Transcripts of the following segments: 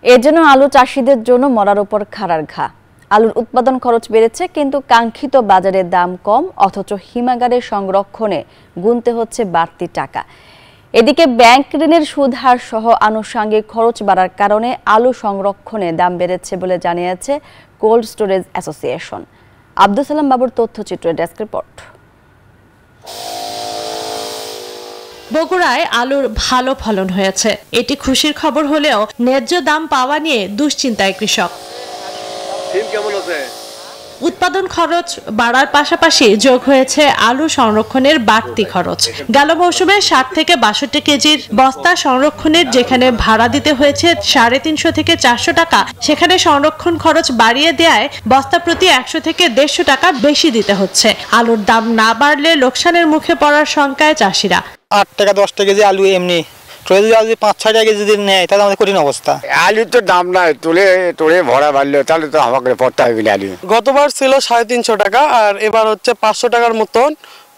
এর জন্য আলু চাষিদের জন্য মরার উপর খাড়ার ঘা। আলুর উৎপাদন খরচ বেড়েছে, কিন্তু কাঙ্ক্ষিত বাজারে দাম কম, অথচ হিমাগারে সংরক্ষণে গুনতে হচ্ছে বাড়তি টাকা। এদিকে ব্যাংক ঋণের সুদ হার সহ আনুষঙ্গিক খরচ বাড়ার কারণে আলু সংরক্ষণে দাম বেড়েছে বলে জানিয়েছে cold storage association. Abdul Salam বাবুর তথ্যচিত্রের ডেস্ক রিপোর্ট। বগুড়ায় আলুর ভালো ফলন হয়েছে, এটি খুশির খবর হলেও ন্যায্য দাম পাওয়া নিয়ে দুশ্চিন্তায় কৃষক। উৎপাদন খরচ বাড়ার পাশাপাশি যোগ হয়েছে আলু সংরক্ষণের বাড়তি খরচ। গেল মৌসুমে 60 থেকে 62 কেজির বস্তা সংরক্ষণের যেখানে ভাড়া দিতে হয়েছে 350 থেকে 400 টাকা, সেখানে সংরক্ষণ খরচ বাড়িয়ে দেয়ায় বস্তা প্রতি 100 থেকে 150 টাকা বেশি দিতে হচ্ছে। আলুর দাম না বাড়লে লোকসানের মুখে পড়ার শঙ্কায় চাষিরা। 8 টাকা 10 টাকা কেজি আলু এমনি, 5-6 টাকা কেজি নেয় তাহলে আমাদের কঠিন অবস্থা। আলুর তো দাম নাই, তোলে ভরা বাড়লো, তাহলে তো আমাকে পড়তে হবে আলু। গতবার ছিল 350 টাকা, আর এবার হচ্ছে 500 টাকার মতন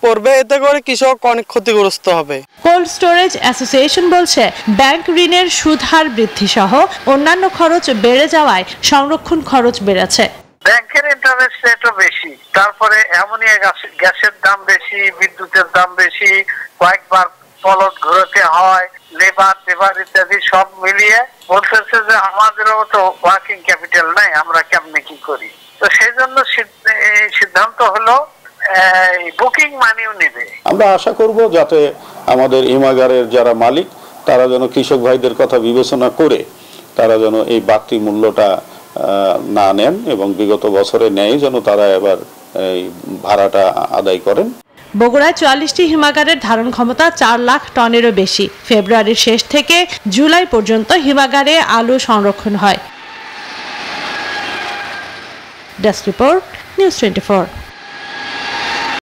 পড়বে। এতে করে কৃষক অনেক ক্ষতিগ্রস্ত হবে। কোল্ড স্টোরেজ অ্যাসোসিয়েশন বলছে, ব্যাংক ঋণের সুদ হার বৃদ্ধি সহ অন্যান্য খরচ বেড়ে যাওয়ায় সংরক্ষণ খরচ বেড়েছে। ব্যাংকের ইন্টারেস্ট রেটও বেশি, তারপরে অ্যামোনিয়া গ্যাসের দাম বেশি, বিদ্যুতের দাম বেশি, কয়েকবার পলট ঘোরাতে হয়, লেবার ইত্যাদি সব মিলিয়ে বলতেছে যে আমাদেরও তো ওয়ার্কিং ক্যাপিটাল নাই, আমরা কেমনে কি করি। তো সেই জন্য সিদ্ধান্ত হলো বুকিং মানিও নেবে। আমরা আশা করব যাতে আমাদের হিমাগারের যারা মালিক তারা যেন কৃষক ভাইদের কথা বিবেচনা করে তারা যেন এই বাড়তি মূল্যটা না নেন এবং বিগত বছরে নেয় যেন তারা এবার এই ভাড়াটা আদায় করেন। বগুড়ায় 44টি হিমাগারের ধারণ ক্ষমতা 4 লাখ টনেরও বেশি। ফেব্রুয়ারির শেষ থেকে জুলাই পর্যন্ত হিমাগারে আলু সংরক্ষণ হয়। Desk report, news 24।